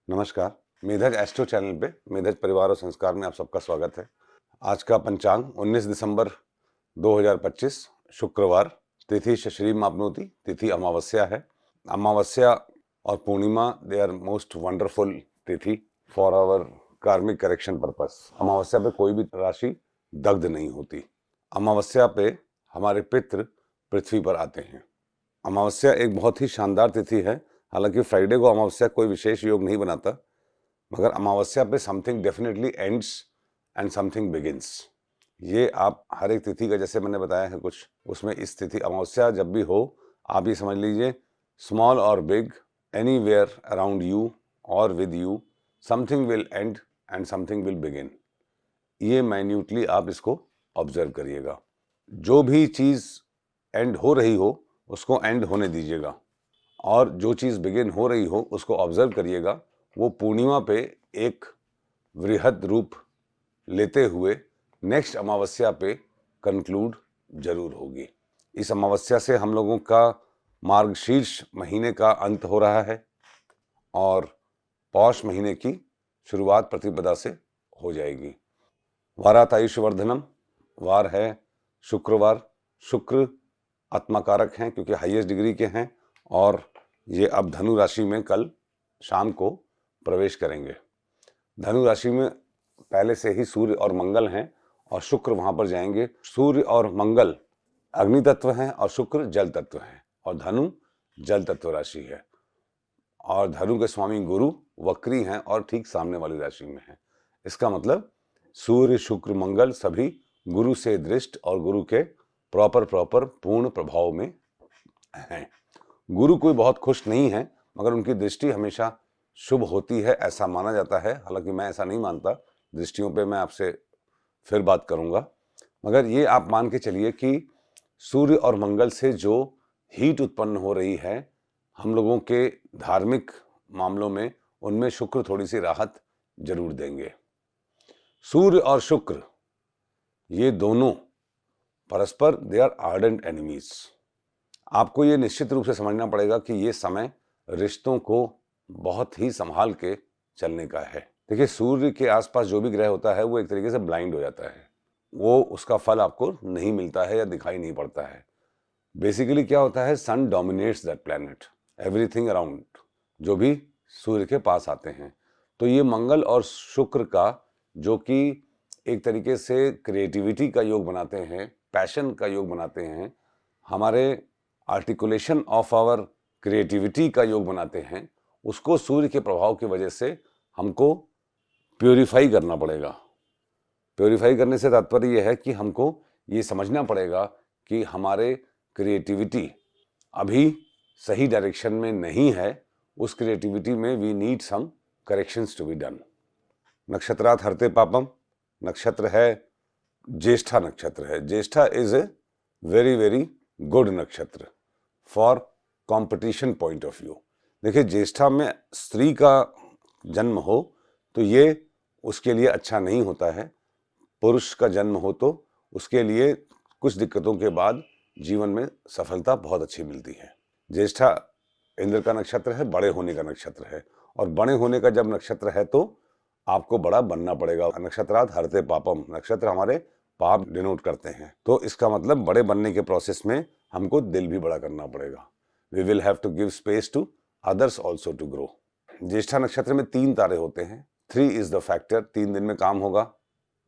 नमस्कार। मेधज astro channel पे मेधज परिवार और संस्कार में आप सबका स्वागत है। आज का पंचांग 19 दिसंबर 2025 शुक्रवार, तिथि शश्री मापनोती, तिथि अमावस्या है। अमावस्या और पूर्णिमा दे आर मोस्ट वंडरफुल तिथि फॉर आवर कार्मिक करेक्शन पर्पस। अमावस्या पे कोई भी राशि दग्ध नहीं होती। अमावस्या पे हमारे पितृ पृथ्वी पर आते हैं। अमावस्या एक बहुत ही शानदार तिथि है। हालांकि फ्राइडे को अमावस्या कोई विशेष योग नहीं बनाता, मगर अमावस्या पे something definitely ends and something begins. ये आप हर एक तिथि का, जैसे मैंने बताया है कुछ, उसमें इस तिथि अमावस्या जब भी हो, आप ये समझ लीजिए, स्मॉल और बिग, एनीवेयर अराउंड यू और with you, something will and and something will begin. ये माइन्यूटली आप इसको ऑब्जर्व करिएगा। जो भी चीज़ एंड हो रही हो उसको एंड होने दीजिएगा, और जो चीज़ बिगिन हो रही हो उसको ऑब्जर्व करिएगा। वो पूर्णिमा पे एक वृहद रूप लेते हुए नेक्स्ट अमावस्या पे कंक्लूड जरूर होगी। इस अमावस्या से हम लोगों का मार्गशीर्ष महीने का अंत हो रहा है और पौष महीने की शुरुआत प्रतिपदा से हो जाएगी। वारातायुष्वर्धनम वार है शुक्रवार। शुक्र आत्माकारक हैं क्योंकि हाईएस्ट डिग्री के हैं, और ये अब धनु राशि में कल शाम को प्रवेश करेंगे। धनु राशि में पहले से ही सूर्य और मंगल हैं और शुक्र वहां पर जाएंगे। सूर्य और मंगल अग्नि तत्व हैं और शुक्र जल तत्व हैं, और धनु जल तत्व राशि है। और धनु के स्वामी गुरु वक्री हैं और ठीक सामने वाली राशि में हैं। इसका मतलब सूर्य शुक्र मंगल सभी गुरु से दृष्ट और गुरु के प्रॉपर पूर्ण प्रभाव में हैं। गुरु कोई बहुत खुश नहीं है, मगर उनकी दृष्टि हमेशा शुभ होती है, ऐसा माना जाता है। हालांकि मैं ऐसा नहीं मानता, दृष्टियों पे मैं आपसे फिर बात करूंगा। मगर ये आप मान के चलिए कि सूर्य और मंगल से जो हीट उत्पन्न हो रही है हम लोगों के धार्मिक मामलों में, उनमें शुक्र थोड़ी सी राहत जरूर देंगे। सूर्य और शुक्र ये दोनों परस्पर दे आर आर्डेंट एनिमीज। आपको ये निश्चित रूप से समझना पड़ेगा कि ये समय रिश्तों को बहुत ही संभाल के चलने का है। देखिए, सूर्य के आसपास जो भी ग्रह होता है वो एक तरीके से ब्लाइंड हो जाता है, वो उसका फल आपको नहीं मिलता है या दिखाई नहीं पड़ता है। बेसिकली क्या होता है, sun dominates that planet, everything around, जो भी सूर्य के पास आते हैं। तो ये मंगल और शुक्र का, जो कि एक तरीके से क्रिएटिविटी का योग बनाते हैं, पैशन का योग बनाते हैं, हमारे आर्टिकुलेशन ऑफ आवर क्रिएटिविटी का योग बनाते हैं, उसको सूर्य के प्रभाव की वजह से हमको प्योरीफाई करना पड़ेगा। प्योरीफाई करने से तात्पर्य यह है कि हमको ये समझना पड़ेगा कि हमारे क्रिएटिविटी अभी सही डायरेक्शन में नहीं है। उस क्रिएटिविटी में we need some corrections to be done. नक्षत्रात हरते पापम नक्षत्र है, ज्येष्ठा नक्षत्र है। Jyeshtha is a very very good nakshatra for competition point of view. देखिए, ज्येष्ठा में स्त्री का जन्म हो तो ये उसके लिए अच्छा नहीं होता है। पुरुष का जन्म हो तो उसके लिए कुछ दिक्कतों के बाद जीवन में सफलता बहुत अच्छी मिलती है। ज्येष्ठा इंद्र का नक्षत्र है, बड़े होने का नक्षत्र है, और बड़े होने का जब नक्षत्र है तो आपको बड़ा बनना पड़ेगा। नक्षत्रात हरते पापम, नक्षत्र हमारे पाप डिनोट करते हैं, तो इसका मतलब बड़े बनने के प्रोसेस में हमको दिल भी बड़ा करना पड़ेगा। We will have to give space to others also to grow. Jyeshtha नक्षत्र में 3 तारे होते हैं। 3 इज द फैक्टर। 3 दिन में काम होगा।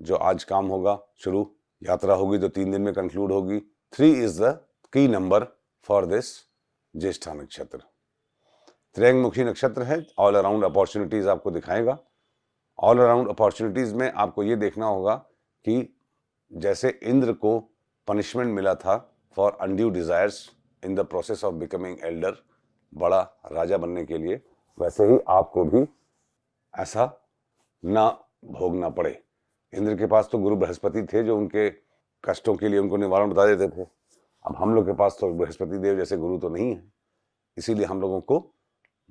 जो आज काम होगा शुरू, यात्रा होगी तो 3 दिन में कंक्लूड होगी। 3 is the key number for this Jyeshtha nakshatra. त्रयंगमुखी नक्षत्र है, ऑल अराउंड अपॉर्चुनिटीज आपको दिखाएगा। ऑल अराउंड अपॉर्चुनिटीज में आपको ये देखना होगा कि जैसे इंद्र को पनिशमेंट मिला था for undue desires in the process of becoming Elder, बड़ा राजा बनने के लिए, वैसे ही आपको भी ऐसा ना भोगना पड़े। इंद्र के पास तो गुरु बृहस्पति थे जो उनके कष्टों के लिए उनको निवारण बता देते थे। अब हम लोग के पास तो बृहस्पति देव जैसे गुरु तो नहीं है, इसीलिए हम लोगों को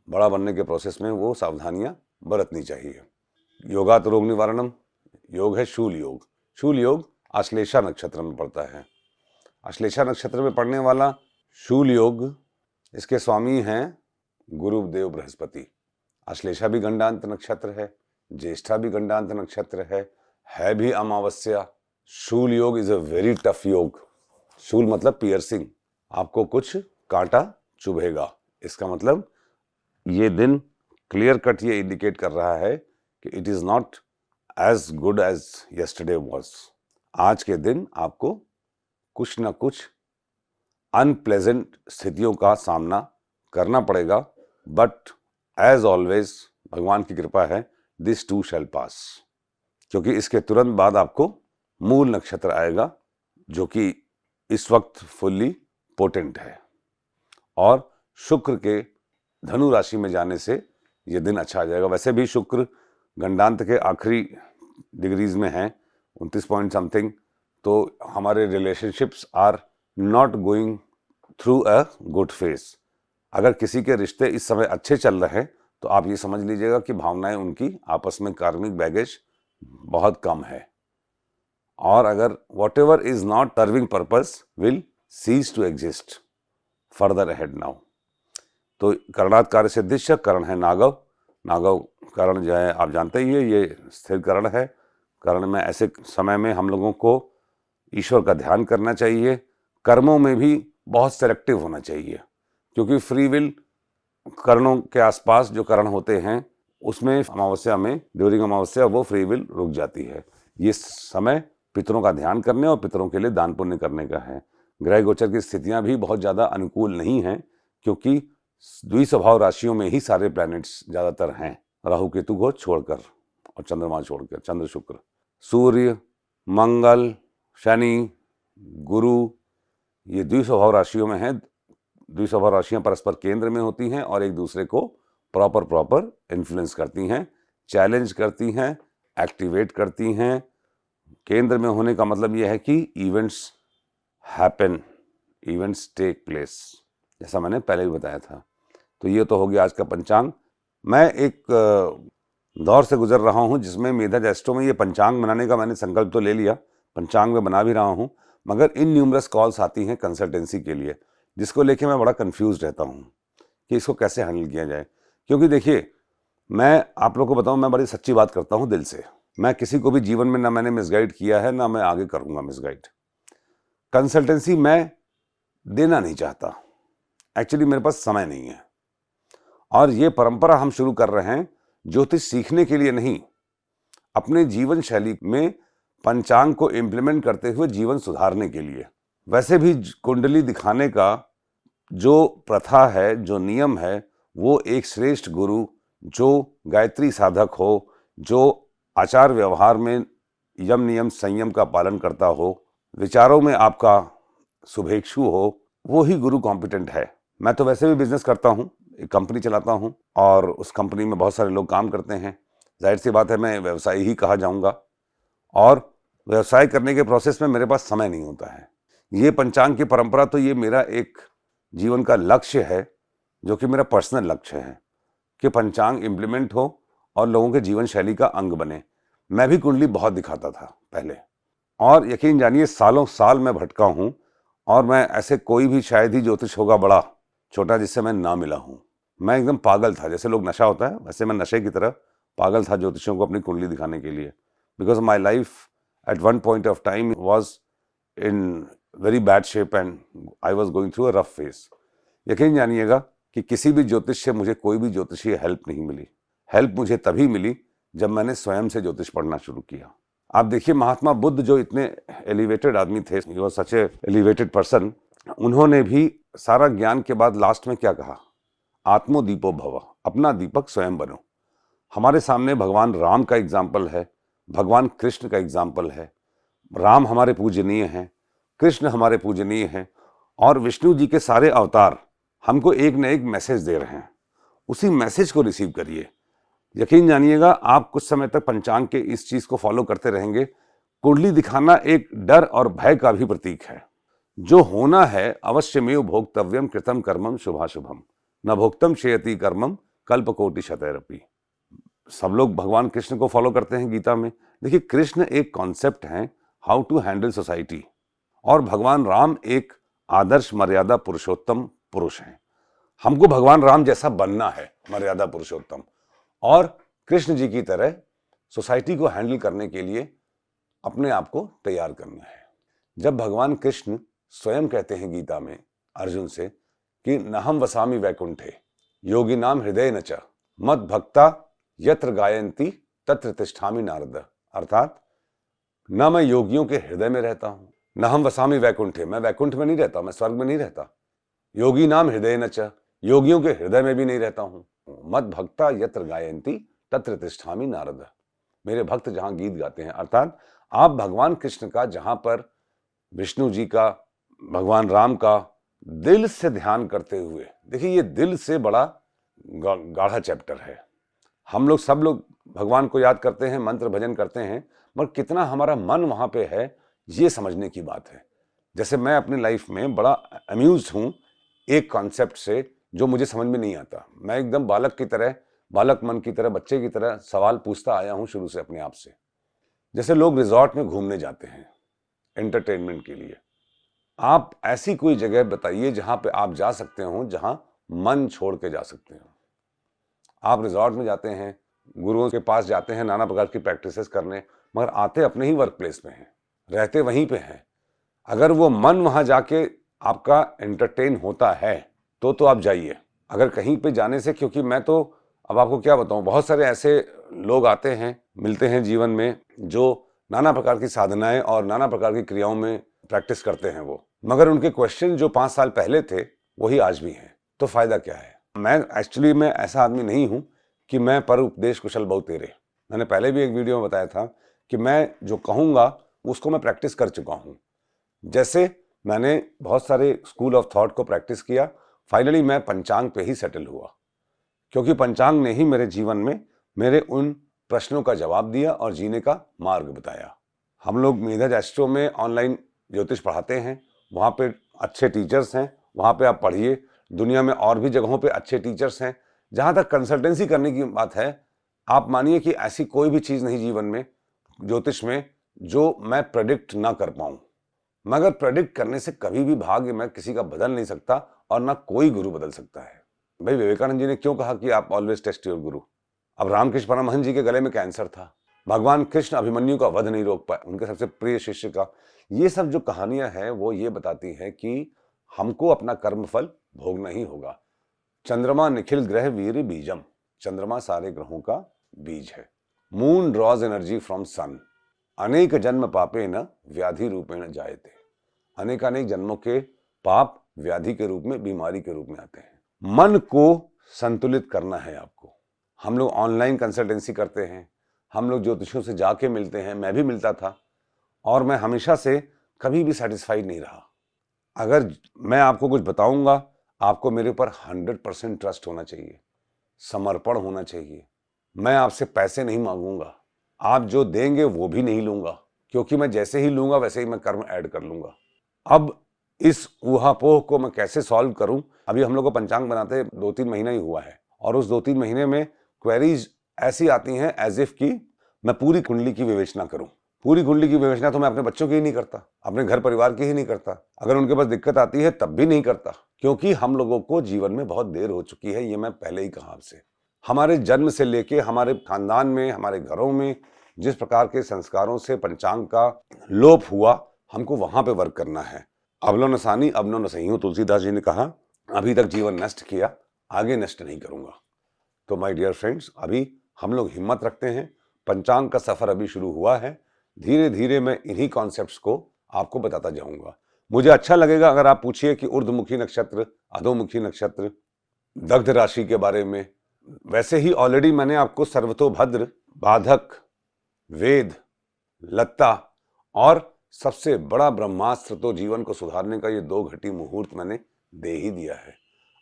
बड़ा बनने के प्रोसेस में वो सावधानियां बरतनी चाहिए। योगात रोग निवारणम, योग है शूल योग। शूल योग आश्लेषा नक्षत्र में पड़ता है। आश्लेषा नक्षत्र में पड़ने वाला शूल योग, इसके स्वामी हैं गुरुदेव बृहस्पति। अश्लेषा भी गंडांत नक्षत्र है, ज्येष्ठा भी गंडांत नक्षत्र है भी अमावस्या। शूल योग इज अ वेरी टफ योग। शूल मतलब पियर्सिंग, आपको कुछ कांटा चुभेगा। इसका मतलब ये दिन क्लियर कट ये इंडिकेट कर रहा है कि it is not as good as yesterday was. आज के दिन आपको कुछ ना कुछ अनप्लेजेंट स्थितियों का सामना करना पड़ेगा, बट एज ऑलवेज भगवान की कृपा है, दिस टू शैल पास। क्योंकि इसके तुरंत बाद आपको मूल नक्षत्र आएगा जो कि इस वक्त फुल्ली पोटेंट है, और शुक्र के धनु राशि में जाने से यह दिन अच्छा आ जाएगा। वैसे भी शुक्र गंडांत के आखिरी डिग्रीज में है, 29 पॉइंट समथिंग, तो हमारे relationships are not going through a good phase. अगर किसी के रिश्ते इस समय अच्छे चल रहे हैं तो आप ये समझ लीजिएगा कि भावनाएं उनकी आपस में कार्मिक बैगेज बहुत कम है, और अगर whatever is not serving purpose will cease to exist further ahead now. तो करणात् कार्य सिद्धिश्च, करण है नागव। नागव करण जो है आप जानते ही है, ये स्थिर करण है। करण में ऐसे समय में हम लोगों को ईश्वर का ध्यान करना चाहिए। कर्मों में भी बहुत सेलेक्टिव होना चाहिए, क्योंकि फ्री विल करणों के आसपास जो करण होते हैं उसमें अमावस्या में, ड्यूरिंग अमावस्या, वो फ्री विल रुक जाती है। ये समय पितरों का ध्यान करने और पितरों के लिए दान पुण्य करने का है। ग्रह गोचर की स्थितियां भी बहुत ज़्यादा अनुकूल नहीं हैं, क्योंकि द्विस्वभाव राशियों में ही सारे प्लैनेट्स ज़्यादातर हैं, राहु केतु को छोड़कर और चंद्रमा छोड़कर। चंद्र शुक्र, सूर्य, मंगल, शनि, गुरु, ये द्विस्वभाव राशियों में हैं। द्विस्वभाव राशियां परस्पर केंद्र में होती हैं और एक दूसरे को प्रॉपर इन्फ्लुएंस करती हैं, चैलेंज करती हैं, एक्टिवेट करती हैं। केंद्र में होने का मतलब यह है कि events happen, events take place, जैसा मैंने पहले भी बताया था। तो ये तो हो गया आज का पंचांग। मैं एक दौर से गुजर रहा हूँ जिसमें मेधा एस्ट्रो में ये पंचांग बनाने का मैंने संकल्प तो ले लिया, पंचांग में बना भी रहा हूँ, मगर इन न्यूमरस कॉल्स आती हैं कंसल्टेंसी के लिए, जिसको लेके मैं बड़ा कंफ्यूज रहता हूँ कि इसको कैसे हैंडल किया जाए। क्योंकि देखिए, मैं आप लोगों को बताऊँ, मैं बड़ी सच्ची बात करता हूँ दिल से। मैं किसी को भी जीवन में ना मैंने मिसगाइड किया है, ना मैं आगे करूँगा मिसगाइड। कंसल्टेंसी मैं देना नहीं चाहता, एक्चुअली मेरे पास समय नहीं है। और ये परंपरा हम शुरू कर रहे हैं ज्योतिष सीखने के लिए नहीं, अपने जीवन शैली में पंचांग को इम्प्लीमेंट करते हुए जीवन सुधारने के लिए। वैसे भी कुंडली दिखाने का जो प्रथा है, जो नियम है, वो एक श्रेष्ठ गुरु जो गायत्री साधक हो, जो आचार व्यवहार में यम नियम संयम का पालन करता हो, विचारों में आपका शुभेच्छु हो, वो ही गुरु कॉम्पिटेंट है। मैं तो वैसे भी बिजनेस करता हूँ, एक कंपनी चलाता हूँ, और उस कंपनी में बहुत सारे लोग काम करते हैं। जाहिर सी बात है मैं व्यवसायी ही कहा जाऊँगा, और व्यवसाय करने के प्रोसेस में मेरे पास समय नहीं होता है। ये पंचांग की परंपरा तो ये मेरा एक जीवन का लक्ष्य है, जो कि मेरा पर्सनल लक्ष्य है कि पंचांग इम्प्लीमेंट हो और लोगों के जीवन शैली का अंग बने। मैं भी कुंडली बहुत दिखाता था पहले, और यकीन जानिए सालों साल मैं भटका हूँ, और मैं ऐसे कोई भी शायद ही ज्योतिष होगा बड़ा छोटा जिससे मैं ना मिला हूँ। मैं एकदम पागल था, जैसे लोग नशा होता है वैसे मैं नशे की तरह पागल था ज्योतिषियों को अपनी कुंडली दिखाने के लिए, because my life at one point of time was in very bad shape and I was going through a rough face. यकीन जानिएगा कि किसी भी ज्योतिष से मुझे कोई भी ज्योतिषीय हेल्प नहीं मिली। हेल्प मुझे तभी मिली जब मैंने स्वयं से ज्योतिष पढ़ना शुरू किया। आप देखिए, महात्मा बुद्ध जो इतने एलिवेटेड आदमी थे, he was such A elevated person, उन्होंने भी सारा ज्ञान के बाद लास्ट में क्या कहा? आत्मोदीपो भव, अपना दीपक स्वयं बनो। हमारे सामने भगवान राम का एग्जाम्पल है, भगवान कृष्ण का एग्जाम्पल है। राम हमारे पूजनीय हैं, कृष्ण हमारे पूजनीय हैं, और विष्णु जी के सारे अवतार हमको एक न एक मैसेज दे रहे हैं। उसी मैसेज को रिसीव करिए। यकीन जानिएगा, आप कुछ समय तक पंचांग के इस चीज को फॉलो करते रहेंगे। कुंडली दिखाना एक डर और भय का भी प्रतीक है। जो होना है अवश्यमेव भोक्तव्यम कृतम कर्मम शुभाशुभम, न भोक्तम शेयति कर्मम कल्पकोटि शतैरपि। सब लोग भगवान कृष्ण को फॉलो करते हैं गीता में। देखिए, कृष्ण एक कॉन्सेप्ट है हाउ टू हैंडल सोसाइटी, और भगवान राम एक आदर्श मर्यादा पुरुषोत्तम पुरुष हैं। हमको भगवान राम जैसा बनना है, मर्यादा पुरुषोत्तम। और कृष्ण जी की तरह सोसाइटी को हैंडल करने के लिए अपने आप को तैयार करना है। जब भगवान कृष्ण स्वयं कहते हैं गीता में अर्जुन से कि नहम वसामि वैकुंठे योगी नाम हृदय न च मद भक्ता यत्र गायंती तत्र तिष्ठामि नारद, अर्थात न मैं योगियों के हृदय में रहता हूं, न हम वसामि वैकुंठे, मैं वैकुंठ में नहीं रहता, मैं स्वर्ग में नहीं रहता, योगी नाम हृदय न च, योगियों के हृदय में भी नहीं रहता हूं, मद भक्ता यत्र गायंती तत्र तिष्ठामि नारद, मेरे भक्त जहां गीत गाते हैं, अर्थात आप भगवान कृष्ण का जहां पर विष्णु जी का, भगवान राम का दिल से ध्यान करते हुए, देखिए ये दिल से बड़ा गाढ़ा चैप्टर है। हम लोग सब लोग भगवान को याद करते हैं, मंत्र भजन करते हैं, मगर कितना हमारा मन वहां पे है ये समझने की बात है। जैसे मैं अपनी लाइफ में बड़ा अम्यूज हूं एक कॉन्सेप्ट से जो मुझे समझ में नहीं आता। मैं एकदम बालक की तरह, बालक मन की तरह, बच्चे की तरह सवाल पूछता आया हूं शुरू से अपने आप से। जैसे लोग रिजॉर्ट में घूमने जाते हैं एंटरटेनमेंट के लिए, आप ऐसी कोई जगह बताइए जहां पे आप जा सकते हो, जहां मन छोड़ के जा सकते हो। आप रिजॉर्ट में जाते हैं, गुरुओं के पास जाते हैं नाना प्रकार की प्रैक्टिसेस करने, मगर आते अपने ही वर्क प्लेस में हैं, रहते वहीं पे हैं। अगर वो मन वहां जाके आपका एंटरटेन होता है तो आप जाइए। अगर कहीं पे जाने से, क्योंकि मैं तो अब आपको क्या बताऊं, बहुत सारे ऐसे लोग आते हैं, मिलते हैं जीवन में, जो नाना प्रकार की साधनाएं और नाना प्रकार की क्रियाओं में प्रैक्टिस करते हैं वो, मगर उनके क्वेश्चन जो 5 साल पहले थे वही आज भी हैं। तो फायदा क्या है? मैं एक्चुअली मैं ऐसा आदमी नहीं हूं कि मैं पर उपदेश कुशल बहु तेरे। मैंने पहले भी एक वीडियो में बताया था कि मैं जो कहूंगा उसको मैं प्रैक्टिस कर चुका हूं। जैसे मैंने बहुत सारे स्कूल ऑफ थॉट को प्रैक्टिस किया, फाइनली मैं पंचांग पे ही सेटल हुआ, क्योंकि पंचांग ने ही मेरे जीवन में मेरे उन प्रश्नों का जवाब दिया और जीने का मार्ग बताया। हम लोग मेधज एस्ट्रो में ऑनलाइन ज्योतिष पढ़ाते हैं, वहाँ पे अच्छे टीचर्स हैं, वहाँ पे आप पढ़िए। दुनिया में और भी जगहों पे अच्छे टीचर्स हैं। जहाँ तक कंसल्टेंसी करने की बात है, आप मानिए कि ऐसी कोई भी चीज़ नहीं जीवन में, ज्योतिष में, जो मैं प्रेडिक्ट ना कर पाऊँ। मगर प्रेडिक्ट करने से कभी भी भाग्य मैं किसी का बदल नहीं सकता और ना कोई गुरु बदल सकता है। भाई विवेकानंद जी ने क्यों कहा कि आप ऑलवेज टेस्ट योर गुरु? अब रामकृष्ण परमहंस जी के गले में कैंसर था, भगवान कृष्ण अभिमन्यु का वध नहीं रोक पाए, उनके सबसे प्रिय शिष्य का। ये सब जो कहानियां हैं वो ये बताती हैं कि हमको अपना कर्म फल भोगना ही होगा। चंद्रमा निखिल ग्रह वीर बीजम, चंद्रमा सारे ग्रहों का बीज है। Moon draws energy from sun, अनेक जन्म पापे न व्याधि रूपेण जायते, अनेकानेक जन्मों के पाप व्याधि के रूप में, बीमारी के रूप में आते हैं। मन को संतुलित करना है आपको। हम लोग ऑनलाइन कंसल्टेंसी करते हैं, हम लोग ज्योतिषियों से जाके मिलते हैं, मैं भी मिलता था, और मैं हमेशा से कभी भी सेटिस्फाइड नहीं रहा। अगर मैं आपको कुछ बताऊंगा, आपको मेरे ऊपर 100% ट्रस्ट होना चाहिए, समर्पण होना चाहिए। मैं आपसे पैसे नहीं मांगूंगा, आप जो देंगे वो भी नहीं लूंगा, क्योंकि मैं जैसे ही लूंगा वैसे ही मैं कर्म ऐड कर लूंगा। अब इस ऊहापोह को मैं कैसे सॉल्व करूं? अभी हम लोग को पंचांग बनाते 2-3 महीना ही हुआ है, और उस 2-3 महीने में क्वेरीज ऐसी आती हैं एज इफ कि मैं पूरी कुंडली की विवेचना करूं। पूरी कुंडली की विवेचना तो मैं अपने बच्चों की ही नहीं करता, अपने घर परिवार की ही नहीं करता, अगर उनके पास दिक्कत आती है तब भी नहीं करता, क्योंकि हम लोगों को जीवन में बहुत देर हो चुकी है। ये मैं पहले ही कहा आपसे। हमारे जन्म से लेके हमारे खानदान में, हमारे घरों में जिस प्रकार के संस्कारों से पंचांग का लोप हुआ, हमको वहां पे वर्क करना है। अबलो न सानी अबनो न सही हूं, तुलसीदास जी ने कहा, अभी तक जीवन नष्ट किया, आगे नष्ट नहीं करूंगा। तो माय डियर फ्रेंड्स, अभी हम लोग हिम्मत रखते हैं, पंचांग का सफर अभी शुरू हुआ है। धीरे धीरे मैं इन्हीं कॉन्सेप्ट्स को आपको बताता जाऊंगा। मुझे अच्छा लगेगा अगर आप पूछिए कि ऊर्ध्वमुखी नक्षत्र, अधोमुखी नक्षत्र, दग्ध राशि के बारे में। वैसे ही ऑलरेडी मैंने आपको सर्वतोभद्र, बाधक, वेद, लत्ता और सबसे बड़ा ब्रह्मास्त्र, तो जीवन को सुधारने का ये 2 घटी मुहूर्त मैंने दे ही दिया है।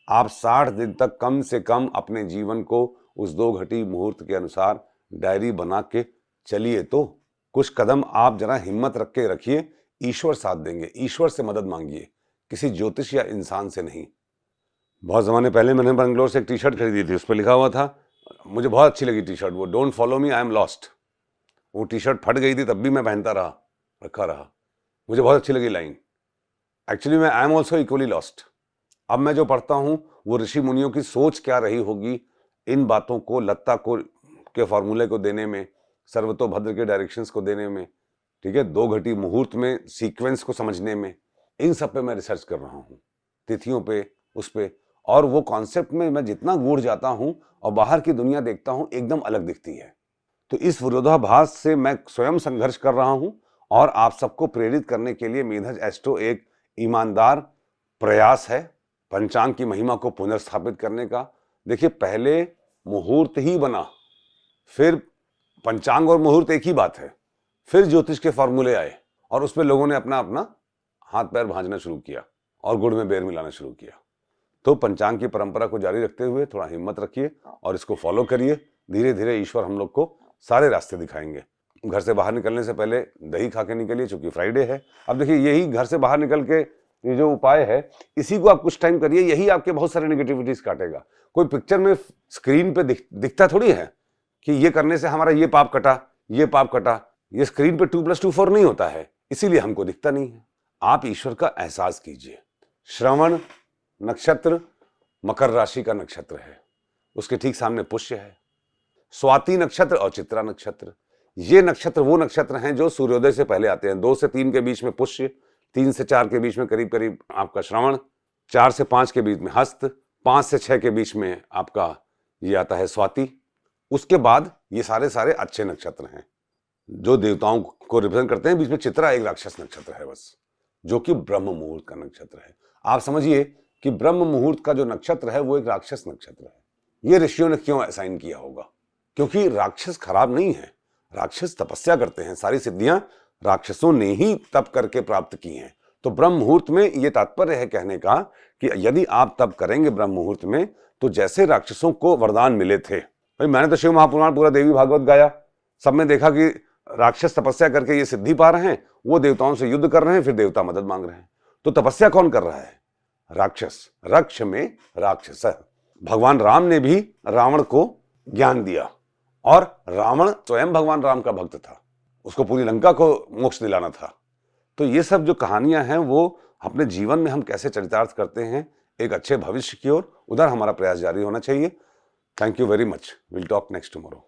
आप 60 दिन तक कम से कम अपने जीवन को उस 2 घटी मुहूर्त के अनुसार डायरी बना के चलिए। तो कुछ कदम आप जरा हिम्मत रख के रखिए, ईश्वर साथ देंगे। ईश्वर से मदद मांगिए, किसी ज्योतिष या इंसान से नहीं। बहुत ज़माने पहले मैंने बंगलोर से एक टी शर्ट खरीदी थी, उस पर लिखा हुआ था, मुझे बहुत अच्छी लगी टी शर्ट, वो don't follow me I am lost. वो टी शर्ट फट गई थी तब भी मैं पहनता रहा, रखा रहा, मुझे बहुत अच्छी लगी लाइन। एक्चुअली मैं I am also equally lost. अब मैं जो पढ़ता हूँ वो ऋषि मुनियों की सोच क्या रही होगी, इन बातों को, लत्ता को के फॉर्मूले को देने में, सर्वतोभद्र के डायरेक्शंस को देने में, ठीक है, 2 घटी मुहूर्त में सीक्वेंस को समझने में, इन सब पे मैं रिसर्च कर रहा हूँ, तिथियों पे, उस पे। और वो कॉन्सेप्ट में मैं जितना गूढ़ जाता हूँ और बाहर की दुनिया देखता हूँ, एकदम अलग दिखती है। तो इस विरोधाभास से मैं स्वयं संघर्ष कर रहा हूँ और आप सबको प्रेरित करने के लिए मेधज एस्ट्रो एक ईमानदार प्रयास है पंचांग की महिमा को पुनर्स्थापित करने का। देखिए, पहले मुहूर्त ही बना, फिर पंचांग और मुहूर्त एक ही बात है, फिर ज्योतिष के फॉर्मूले आए और उसमें लोगों ने अपना अपना हाथ पैर भांजना शुरू किया और गुड़ में बेर मिलाना शुरू किया। तो पंचांग की परंपरा को जारी रखते हुए थोड़ा हिम्मत रखिए और इसको फॉलो करिए। धीरे धीरे ईश्वर हम लोग को सारे रास्ते दिखाएंगे। घर से बाहर निकलने से पहले दही खा के निकलिए, चूंकि फ्राइडे है। अब देखिए, यही घर से बाहर निकल के ये जो उपाय है, इसी को आप कुछ टाइम करिए, यही आपके बहुत सारे नेगेटिविटीज काटेगा। कोई पिक्चर में स्क्रीन पे दिखता थोड़ी है कि ये करने से हमारा ये पाप कटा, ये पाप कटा। ये स्क्रीन पे 2+2 4 नहीं होता है, इसीलिए हमको दिखता नहीं है। आप ईश्वर का एहसास कीजिए। श्रवण नक्षत्र मकर राशि का नक्षत्र है, उसके ठीक सामने पुष्य है। स्वाति नक्षत्र और चित्रा नक्षत्र, ये नक्षत्र वो नक्षत्र हैं जो सूर्योदय से पहले आते हैं। 2 से 3 के बीच में पुष्य, 3 से 4 के बीच में करीब करीब आपका श्रवण, 4 से 5 के बीच में हस्त, 5 से 6 के बीच में आपका ये आता है स्वाति। उसके बाद ये सारे अच्छे नक्षत्र हैं जो देवताओं को रिप्रेजेंट करते हैं। बीच में चित्रा एक राक्षस नक्षत्र है बस, जो कि ब्रह्म मुहूर्त का नक्षत्र है। आप समझिए कि ब्रह्म मुहूर्त का जो नक्षत्र है वो एक राक्षस नक्षत्र है। ये ऋषियों ने क्यों असाइन किया होगा? क्योंकि राक्षस खराब नहीं है, राक्षस तपस्या करते हैं। सारी सिद्धियां राक्षसों ने ही तप करके प्राप्त की हैं। तो ब्रह्म मुहूर्त में ये तात्पर्य है कहने का कि यदि आप तप करेंगे ब्रह्म मुहूर्त में, तो जैसे राक्षसों को वरदान मिले थे, भाई मैंने तो शिव महापुराण पूरा देवी भागवत गाया, सब में देखा कि राक्षस तपस्या करके ये सिद्धि पा रहे हैं, वो देवताओं से युद्ध कर रहे हैं, फिर देवता मदद मांग रहे हैं। तो तपस्या कौन कर रहा है? राक्षस। रक्ष में राक्षस। भगवान राम ने भी रावण को ज्ञान दिया और रावण स्वयं भगवान राम का भक्त था, उसको पूरी लंका को मोक्ष दिलाना था। तो ये सब जो कहानियां हैं वो अपने जीवन में हम कैसे चरितार्थ करते हैं एक अच्छे भविष्य की ओर, उधर हमारा प्रयास जारी होना चाहिए। Thank you very much. Will talk next tomorrow.